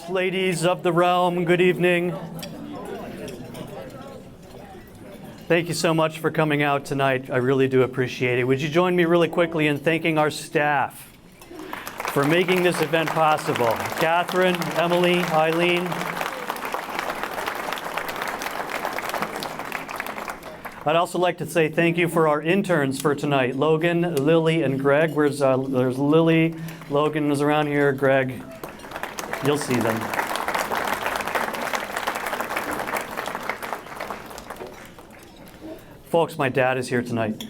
ladies of the realm, good evening. Thank you so much for coming out tonight. I really do appreciate it. Would you join me really quickly in thanking our staff for making this event possible? Catherine, Emily, Eileen. I'd also like to say thank you for our interns for tonight, Logan, Lily, and Greg. There's Lily, Logan is around here, Greg. You'll see them. Folks, my dad is here tonight.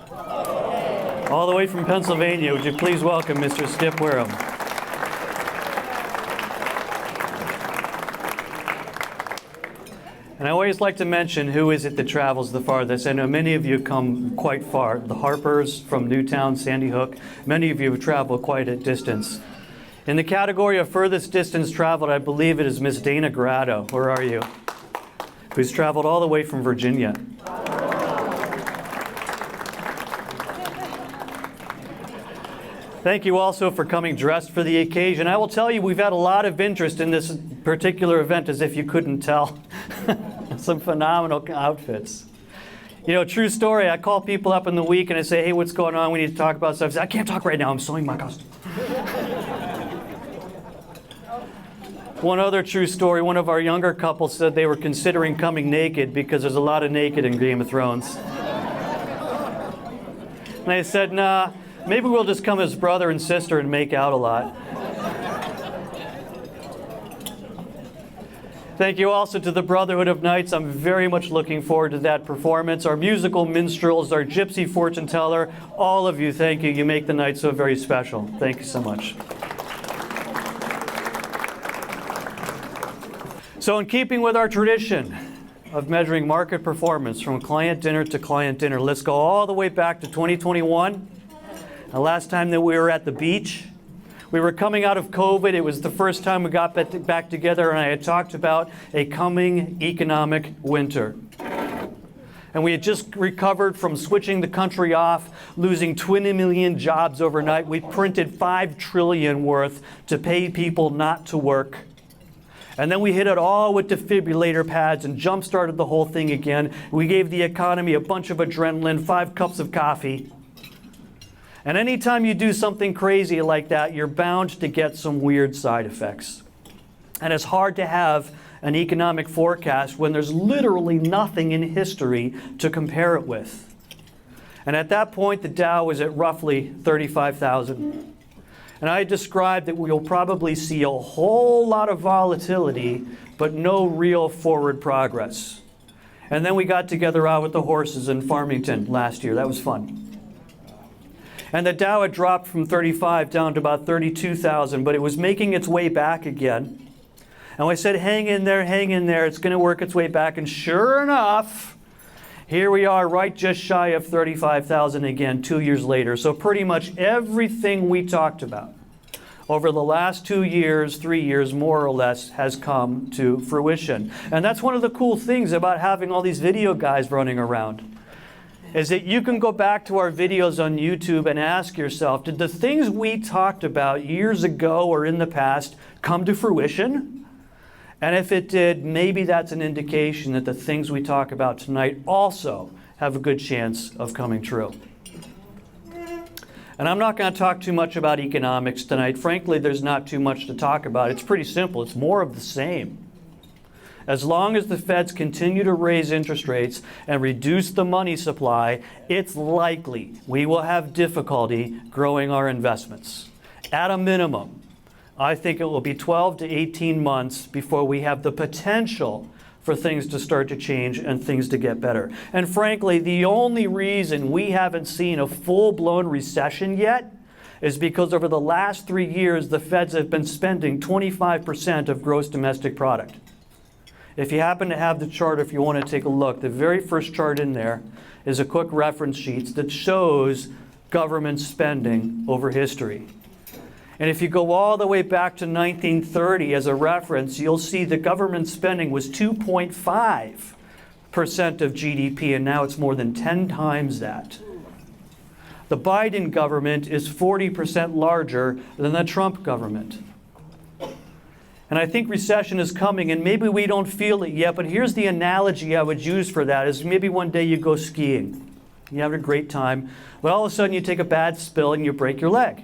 All the way from Pennsylvania, would you please welcome Mr. Skip Wareham. And I always like to mention who is it that travels the farthest. I know many of you come quite far. The Harpers from Newtown, Sandy Hook. Many of you have traveled quite a distance. In the category of furthest distance traveled, I believe it is Miss Dana Grado. Where are you? Who's traveled all the way from Virginia. Thank you also for coming dressed for the occasion. I will tell you, we've had a lot of interest in this particular event, as if you couldn't tell. Some phenomenal outfits. You know, true story, I call people up in the week and I say, hey, what's going on? We need to talk about stuff. I say, I can't talk right now. I'm sewing my costume. One other true story, one of our younger couples said they were considering coming naked because there's a lot of naked in Game of Thrones. And I said, nah, maybe we'll just come as brother and sister and make out a lot. Thank you also to the Brotherhood of Knights. I'm very much looking forward to that performance. Our musical minstrels, our gypsy fortune teller, all of you, thank you. You make the night so very special. Thank you so much. So in keeping with our tradition of measuring market performance from client dinner to client dinner, let's go all the way back to 2021. The last time that we were at the beach. We were coming out of COVID. It was the first time we got back together, and I had talked about a coming economic winter. And we had just recovered from switching the country off, losing 20 million jobs overnight. We printed $5 trillion worth to pay people not to work. And then we hit it all with defibrillator pads and jump-started the whole thing again. We gave the economy a bunch of adrenaline, 5 cups of coffee. And anytime you do something crazy like that, you're bound to get some weird side effects. And it's hard to have an economic forecast when there's literally nothing in history to compare it with. And at that point, the Dow was at roughly 35,000. And I described that we'll probably see a whole lot of volatility, but no real forward progress. And then we got together out with the horses in Farmington last year. That was fun. And the Dow had dropped from 35 down to about 32,000, but it was making its way back again. And I said, hang in there, it's going to work its way back. And sure enough, here we are right just shy of 35,000 again 2 years later. So pretty much everything we talked about over the last 2 years, 3 years, more or less, has come to fruition. And that's one of the cool things about having all these video guys running around, is that you can go back to our videos on YouTube and ask yourself, did the things we talked about years ago or in the past come to fruition? And if it did, maybe that's an indication that the things we talk about tonight also have a good chance of coming true. And I'm not going to talk too much about economics tonight. Frankly, there's not too much to talk about. It's pretty simple. It's more of the same. As long as the Feds continue to raise interest rates and reduce the money supply, it's likely we will have difficulty growing our investments. At a minimum, I think it will be 12 to 18 months before we have the potential for things to start to change and things to get better. And frankly, the only reason we haven't seen a full-blown recession yet is because over the last 3 years, the Feds have been spending 25% of gross domestic product. If you happen to have the chart, if you want to take a look, the very first chart in there is a quick reference sheet that shows government spending over history. And if you go all the way back to 1930 as a reference, you'll see the government spending was 2.5% of GDP, and now it's more than 10 times that. The Biden government is 40% larger than the Trump government. And I think recession is coming, and maybe we don't feel it yet, but here's the analogy I would use for that is maybe one day you go skiing. You have a great time, but all of a sudden you take a bad spill and you break your leg.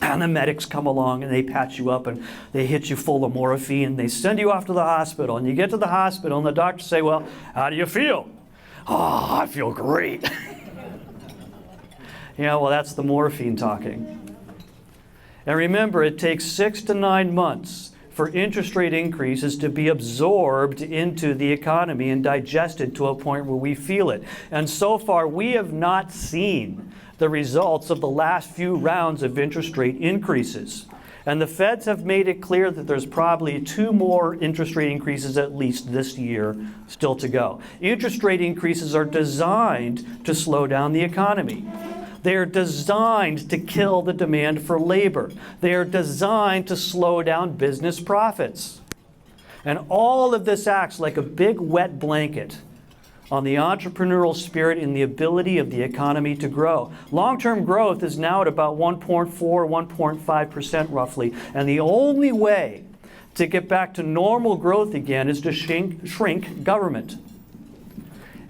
And the medics come along and they patch you up and they hit you full of morphine. They send you off to the hospital, and you get to the hospital and the doctors say, well, how do you feel? Oh, I feel great. Yeah, well, that's the morphine talking. And remember, it takes 6 to 9 months for interest rate increases to be absorbed into the economy and digested to a point where we feel it. And so far, we have not seen the results of the last few rounds of interest rate increases. And the Feds have made it clear that there's probably 2 more interest rate increases at least this year still to go. Interest rate increases are designed to slow down the economy. They are designed to kill the demand for labor. They are designed to slow down business profits. And all of this acts like a big wet blanket on the entrepreneurial spirit and the ability of the economy to grow. Long-term growth is now at about 1.4, 1.5% roughly. And the only way to get back to normal growth again is to shrink government.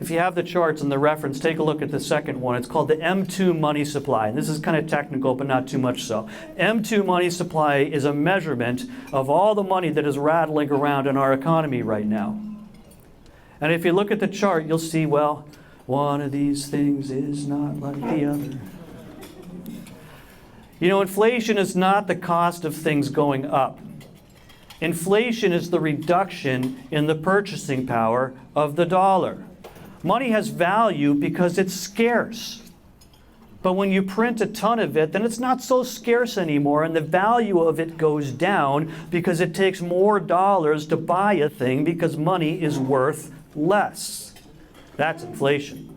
If you have the charts and the reference, take a look at the second one. It's called the M2 money supply. And this is kind of technical, but not too much so. M2 money supply is a measurement of all the money that is rattling around in our economy right now. And if you look at the chart, you'll see, well, one of these things is not like the other. You know, inflation is not the cost of things going up. Inflation is the reduction in the purchasing power of the dollar. Money has value because it's scarce. But when you print a ton of it, then it's not so scarce anymore, and the value of it goes down because it takes more dollars to buy a thing because money is worth less. That's inflation.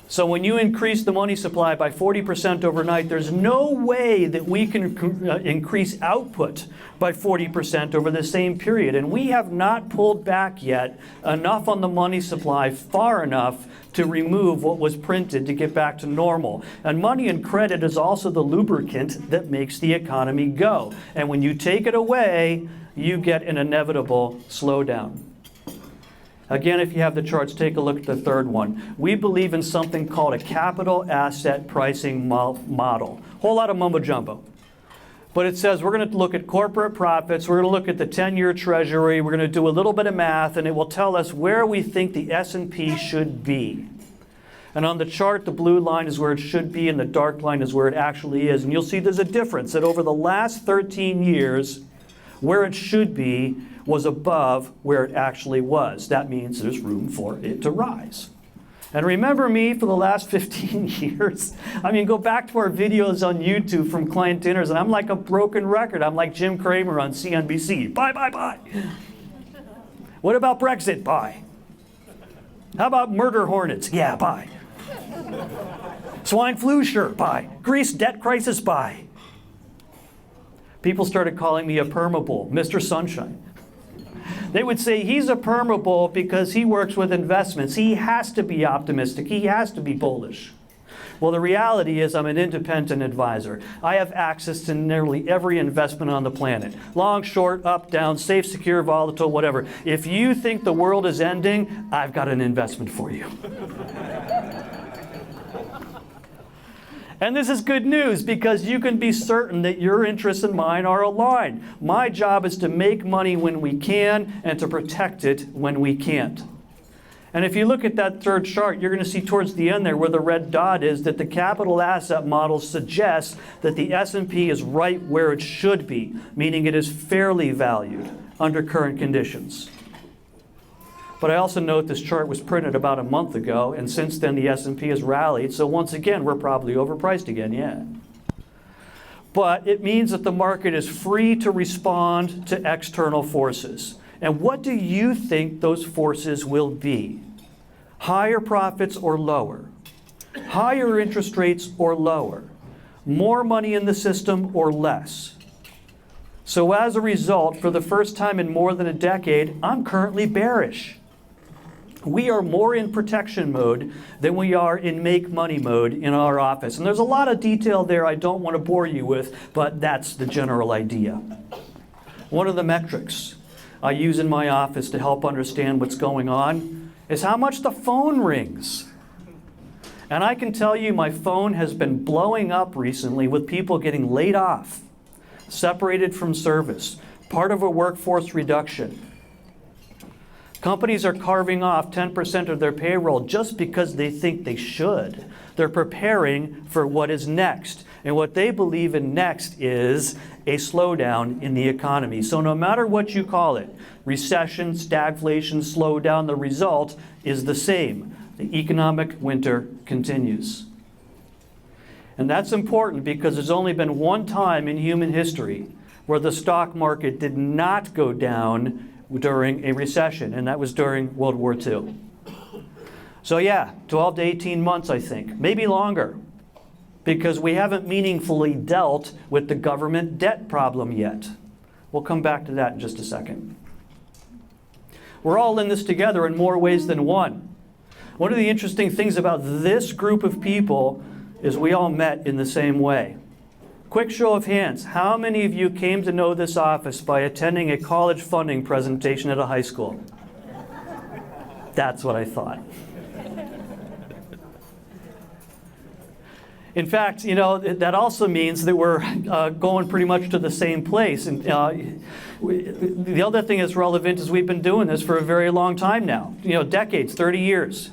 So when you increase the money supply by 40% overnight, there's no way that we can increase output by 40% over the same period. And we have not pulled back yet enough on the money supply far enough to remove what was printed to get back to normal. And money and credit is also the lubricant that makes the economy go. And when you take it away, you get an inevitable slowdown. Again, if you have the charts, take a look at the third one. We believe in something called a capital asset pricing model. Whole lot of mumbo jumbo. But it says we're going to look at corporate profits, we're going to look at the 10-year treasury, we're going to do a little bit of math, and it will tell us where we think the S&P should be. And on the chart, the blue line is where it should be, and the dark line is where it actually is. And you'll see there's a difference, that over the last 13 years, where it should be was above where it actually was. That means there's room for it to rise. And remember me for the last 15 years? I mean, go back to our videos on YouTube from client dinners, and I'm like a broken record. I'm like Jim Cramer on CNBC. Buy, buy, buy. What about Brexit? Buy. How about murder hornets? Yeah, buy. Swine flu? Sure, buy. Greece debt crisis? Buy. People started calling me a permabull, Mr. Sunshine. They would say he's a permabull because he works with investments. He has to be optimistic. He has to be bullish. Well, the reality is I'm an independent advisor. I have access to nearly every investment on the planet. Long, short, up, down, safe, secure, volatile, whatever. If you think the world is ending, I've got an investment for you. And this is good news because you can be certain that your interests and mine are aligned. My job is to make money when we can and to protect it when we can't. And if you look at that third chart, you're going to see towards the end there where the red dot is that the capital asset model suggests that the S&P is right where it should be, meaning it is fairly valued under current conditions. But I also note this chart was printed about a month ago, and since then the S&P has rallied, so once again, we're probably overpriced again, yeah. But it means that the market is free to respond to external forces. And what do you think those forces will be? Higher profits or lower? Higher interest rates or lower? More money in the system or less? So as a result, for the first time in more than a decade, I'm currently bearish. We are more in protection mode than we are in make money mode in our office. And there's a lot of detail there I don't want to bore you with, but that's the general idea. One of the metrics I use in my office to help understand what's going on is how much the phone rings. And I can tell you my phone has been blowing up recently with people getting laid off, separated from service, part of a workforce reduction. Companies are carving off 10% of their payroll just because they think they should. They're preparing for what is next. And what they believe in next is a slowdown in the economy. So no matter what you call it, recession, stagflation, slowdown, the result is the same. The economic winter continues. And that's important because there's only been one time in human history where the stock market did not go down during a recession, and that was during World War II. So yeah, 12 to 18 months, I think, maybe longer, because we haven't meaningfully dealt with the government debt problem yet. We'll come back to that in just a second. We're all in this together in more ways than one. One of the interesting things about this group of people is we all met in the same way. Quick show of hands, how many of you came to know this office by attending a college funding presentation at a high school? That's what I thought. In fact, you know, that also means that we're going pretty much to the same place. And the other thing that's relevant is we've been doing this for a very long time now, you know, decades, 30 years.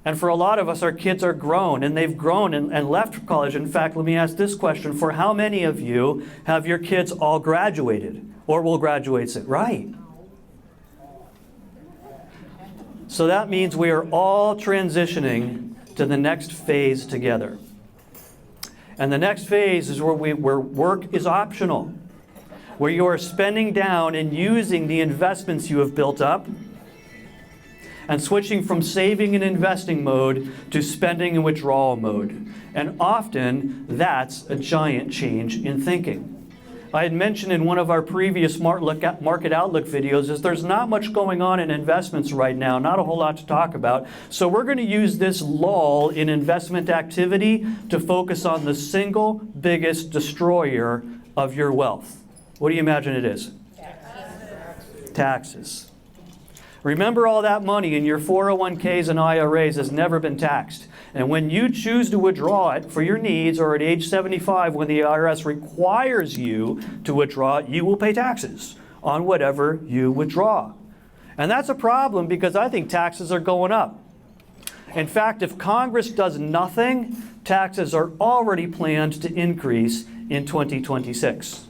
And for a lot of us, our kids are grown, and they've grown and left college. In fact, let me ask this question. For how many of you have your kids all graduated or will graduate soon? Right. So that means we are all transitioning to the next phase together. And the next phase is where work is optional, where you are spending down and using the investments you have built up, and switching from saving and investing mode to spending and withdrawal mode. And often, that's a giant change in thinking. I had mentioned in one of our previous market outlook videos is there's not much going on in investments right now, not a whole lot to talk about. So we're going to use this lull in investment activity to focus on the single biggest destroyer of your wealth. What do you imagine it is? Taxes. Remember, all that money in your 401ks and IRAs has never been taxed. And when you choose to withdraw it for your needs, or at age 75 when the IRS requires you to withdraw it, you will pay taxes on whatever you withdraw. And that's a problem because I think taxes are going up. In fact, if Congress does nothing, taxes are already planned to increase in 2026.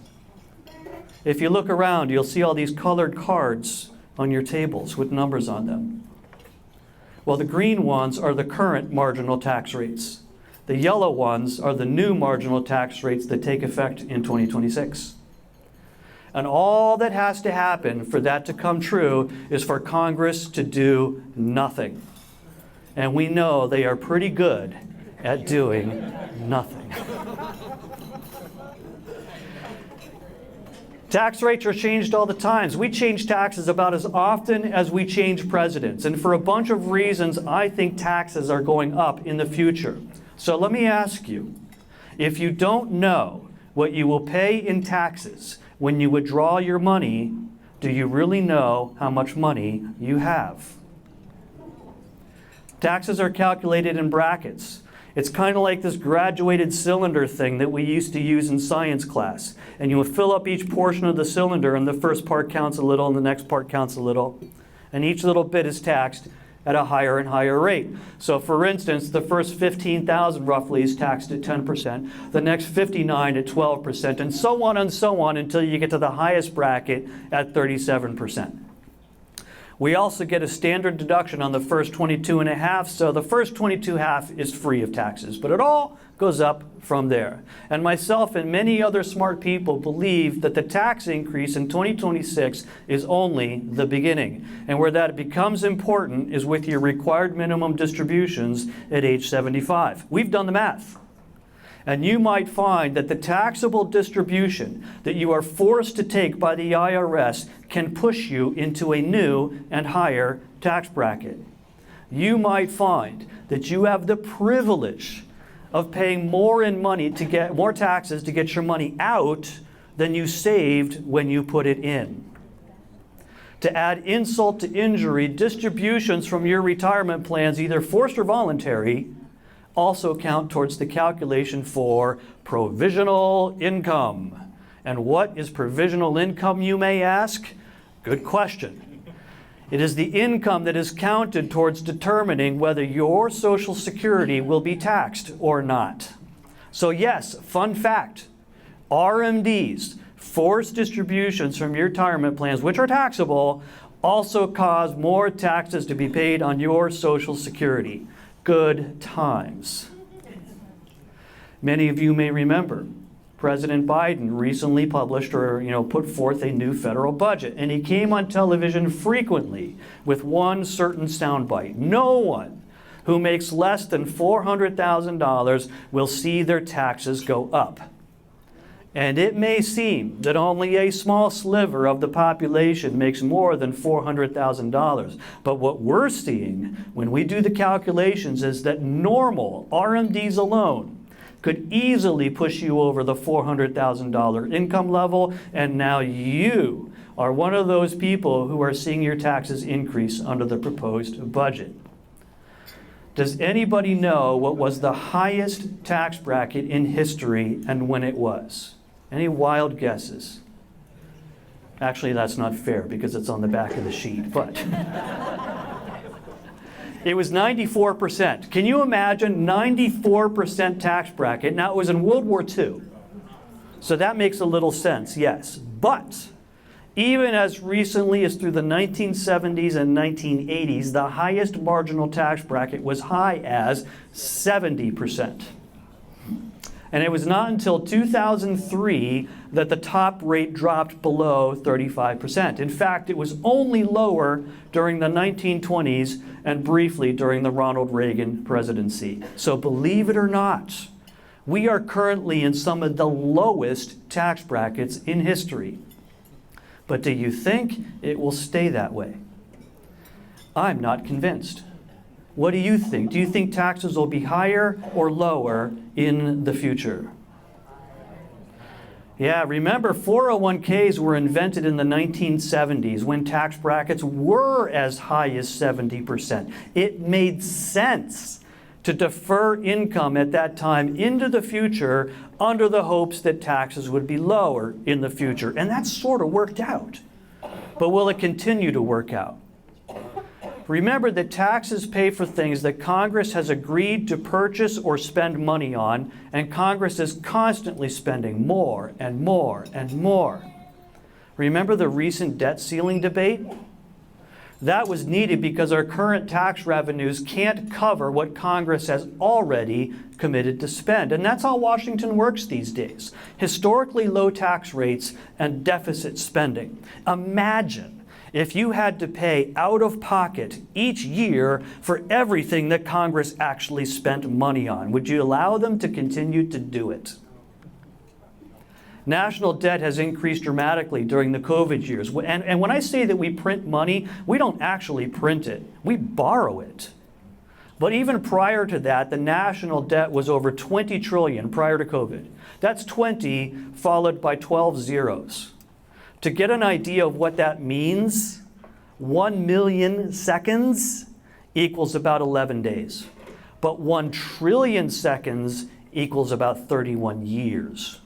If you look around, you'll see all these colored cards on your tables with numbers on them. Well, the green ones are the current marginal tax rates. The yellow ones are the new marginal tax rates that take effect in 2026. And all that has to happen for that to come true is for Congress to do nothing. And we know they are pretty good at doing nothing. Tax rates are changed all the time. We change taxes about as often as we change presidents. And for a bunch of reasons, I think taxes are going up in the future. So let me ask you, if you don't know what you will pay in taxes when you withdraw your money, do you really know how much money you have? Taxes are calculated in brackets. It's kind of like this graduated cylinder thing that we used to use in science class. And you would fill up each portion of the cylinder, and the first part counts a little, and the next part counts a little. And each little bit is taxed at a higher and higher rate. So for instance, the first 15,000 roughly is taxed at 10%, the next 59 at 12%, and so on until you get to the highest bracket at 37%. We also get a standard deduction on the first 22.5, so the first 22.5 is free of taxes, but it all goes up from there. And myself and many other smart people believe that the tax increase in 2026 is only the beginning. And where that becomes important is with your required minimum distributions at age 75. We've done the math. And you might find that the taxable distribution that you are forced to take by the IRS can push you into a new and higher tax bracket. You might find that you have the privilege of paying more in money to get more taxes to get your money out than you saved when you put it in. To add insult to injury, distributions from your retirement plans, either forced or voluntary, also count towards the calculation for provisional income. And what is provisional income, you may ask? Good question. It is the income that is counted towards determining whether your Social Security will be taxed or not. So yes, fun fact, RMDs, forced distributions from your retirement plans, which are taxable, also cause more taxes to be paid on your Social Security. Good times. Many of you may remember President Biden recently published or put forth a new federal budget, and he came on television frequently with one certain soundbite. No one who makes less than $400,000 will see their taxes go up. And it may seem that only a small sliver of the population makes more than $400,000. But what we're seeing when we do the calculations is that normal RMDs alone could easily push you over the $400,000 income level, and now you are one of those people who are seeing your taxes increase under the proposed budget. Does anybody know what was the highest tax bracket in history and when it was? Any wild guesses? Actually, that's not fair because it's on the back of the sheet, but it was 94%. Can you imagine 94% tax bracket? Now, it was in World War II, so that makes a little sense, yes. But even as recently as through the 1970s and 1980s, the highest marginal tax bracket was high as 70%. And it was not until 2003 that the top rate dropped below 35%. In fact, it was only lower during the 1920s and briefly during the Ronald Reagan presidency. So believe it or not, we are currently in some of the lowest tax brackets in history. But do you think it will stay that way? I'm not convinced. What do you think? Do you think taxes will be higher or lower in the future? Yeah, remember 401ks were invented in the 1970s when tax brackets were as high as 70%. It made sense to defer income at that time into the future under the hopes that taxes would be lower in the future. And that sort of worked out. But will it continue to work out? Remember that taxes pay for things that Congress has agreed to purchase or spend money on, and Congress is constantly spending more and more and more. Remember the recent debt ceiling debate? That was needed because our current tax revenues can't cover what Congress has already committed to spend. And that's how Washington works these days. Historically low tax rates and deficit spending. Imagine if you had to pay out of pocket each year for everything that Congress actually spent money on. Would you allow them to continue to do it? National debt has increased dramatically during the COVID years. And when I say that we print money, we don't actually print it. We borrow it. But even prior to that, the national debt was over 20 trillion prior to COVID. That's 20 followed by 12 zeros. To get an idea of what that means, 1 million seconds equals about 11 days. But 1 trillion seconds equals about 31 years.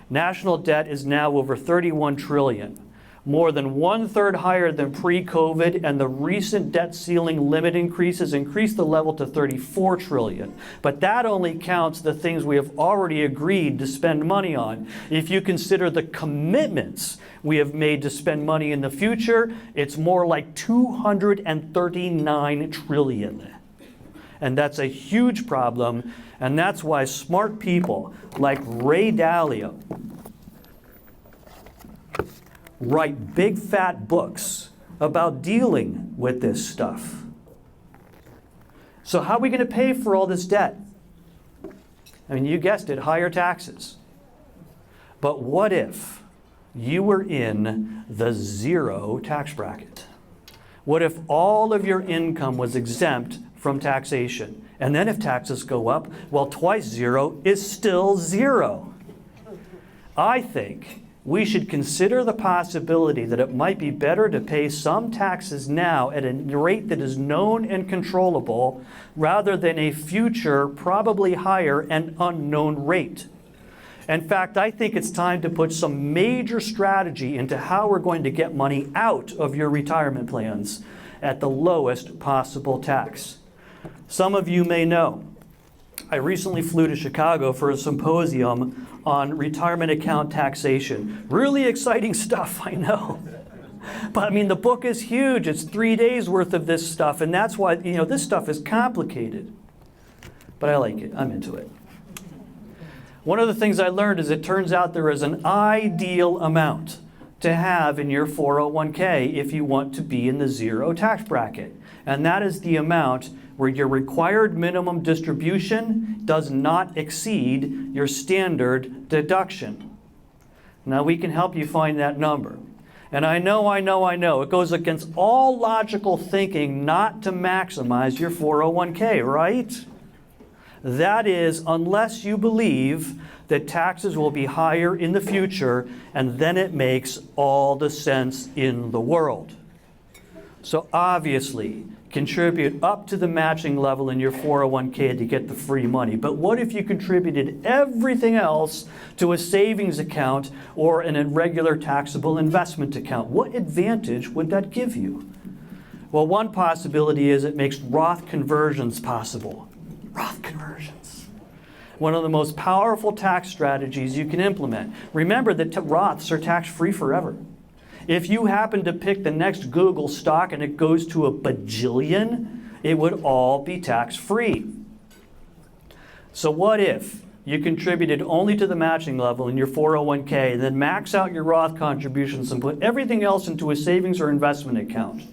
National debt is now over 31 trillion, more than 1/3 higher than pre-COVID, and the recent debt ceiling limit increases increased the level to 34 trillion. But that only counts the things we have already agreed to spend money on. If you consider the commitments we have made to spend money in the future, it's more like 239 trillion. And that's a huge problem, and that's why smart people like Ray Dalio write big fat books about dealing with this stuff. So how are we going to pay for all this debt? I mean, you guessed it, higher taxes. But what if you were in the zero tax bracket? What if all of your income was exempt from taxation? And then if taxes go up, well, twice zero is still zero. I think we should consider the possibility that it might be better to pay some taxes now at a rate that is known and controllable rather than a future, probably higher and unknown rate. In fact, I think it's time to put some major strategy into how we're going to get money out of your retirement plans at the lowest possible tax. Some of you may know, I recently flew to Chicago for a symposium on retirement account taxation. Really exciting stuff, I know. But I mean, the book is huge. It's 3 days worth of this stuff, and that's why, this stuff is complicated. But I like it. I'm into it. One of the things I learned is it turns out there is an ideal amount to have in your 401k if you want to be in the zero tax bracket. And that is the amount where your required minimum distribution does not exceed your standard deduction. Now we can help you find that number. And I know, it goes against all logical thinking not to maximize your 401k, right? That is, unless you believe that taxes will be higher in the future, and then it makes all the sense in the world. So obviously, contribute up to the matching level in your 401k to get the free money. But what if you contributed everything else to a savings account or an irregular taxable investment account? What advantage would that give you? Well, one possibility is it makes Roth conversions possible. Roth conversions. One of the most powerful tax strategies you can implement. Remember that Roths are tax-free forever. If you happen to pick the next Google stock and it goes to a bajillion, it would all be tax-free. So what if you contributed only to the matching level in your 401k and then max out your Roth contributions and put everything else into a savings or investment account?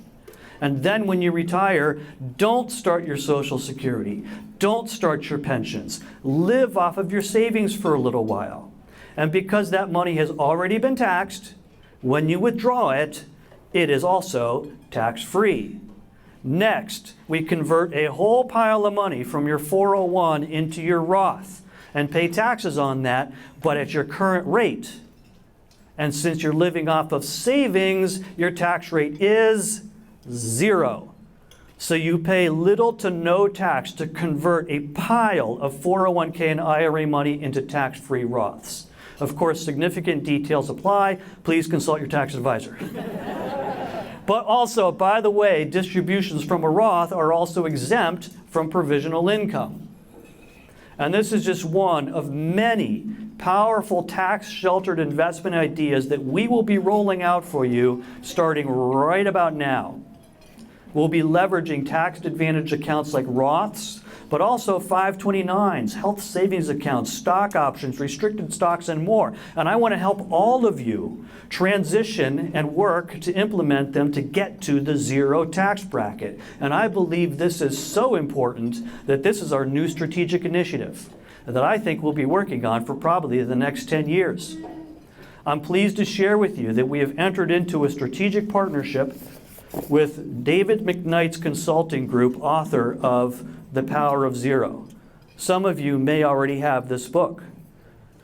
And then when you retire, don't start your Social Security. Don't start your pensions. Live off of your savings for a little while. And because that money has already been taxed, when you withdraw it, it is also tax-free. Next, we convert a whole pile of money from your 401 into your Roth and pay taxes on that, but at your current rate. And since you're living off of savings, your tax rate is 0. So you pay little to no tax to convert a pile of 401k and IRA money into tax-free Roths. Of course, significant details apply. Please consult your tax advisor. But also, by the way, distributions from a Roth are also exempt from provisional income. And this is just one of many powerful tax-sheltered investment ideas that we will be rolling out for you starting right about now. We'll be leveraging tax-advantaged accounts like Roths, but also 529s, health savings accounts, stock options, restricted stocks, and more. And I want to help all of you transition and work to implement them to get to the zero tax bracket. And I believe this is so important that this is our new strategic initiative that I think we'll be working on for probably the next 10 years. I'm pleased to share with you that we have entered into a strategic partnership with David McKnight's consulting group, author of The Power of Zero. Some of you may already have this book.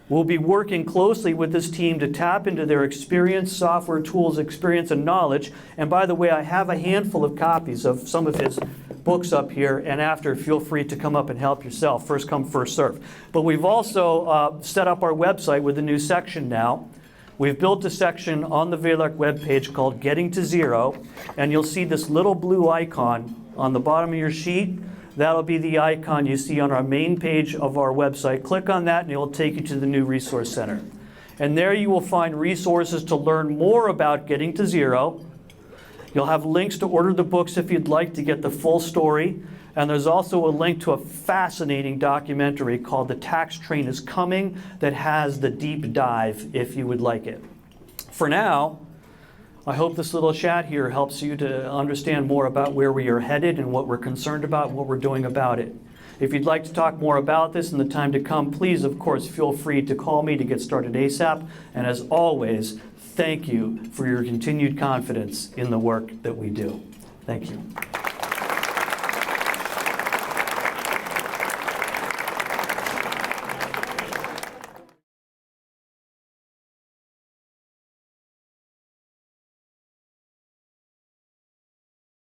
We'll be working closely with this team to tap into their experience, software tools, experience, and knowledge. And by the way, I have a handful of copies of some of his books up here, and after, feel free to come up and help yourself. First come, first serve. But we've also set up our website with a new section now. We've built a section on the Vaylark webpage called Getting to Zero, and you'll see this little blue icon on the bottom of your sheet. That'll be the icon you see on our main page of our website. Click on that and it will take you to the new Resource Center. And there you will find resources to learn more about Getting to Zero. You'll have links to order the books if you'd like to get the full story. And there's also a link to a fascinating documentary called The Tax Train is Coming that has the deep dive if you would like it. For now, I hope this little chat here helps you to understand more about where we are headed and what we're concerned about and what we're doing about it. If you'd like to talk more about this in the time to come, please, of course, feel free to call me to get started ASAP. And as always, thank you for your continued confidence in the work that we do. Thank you.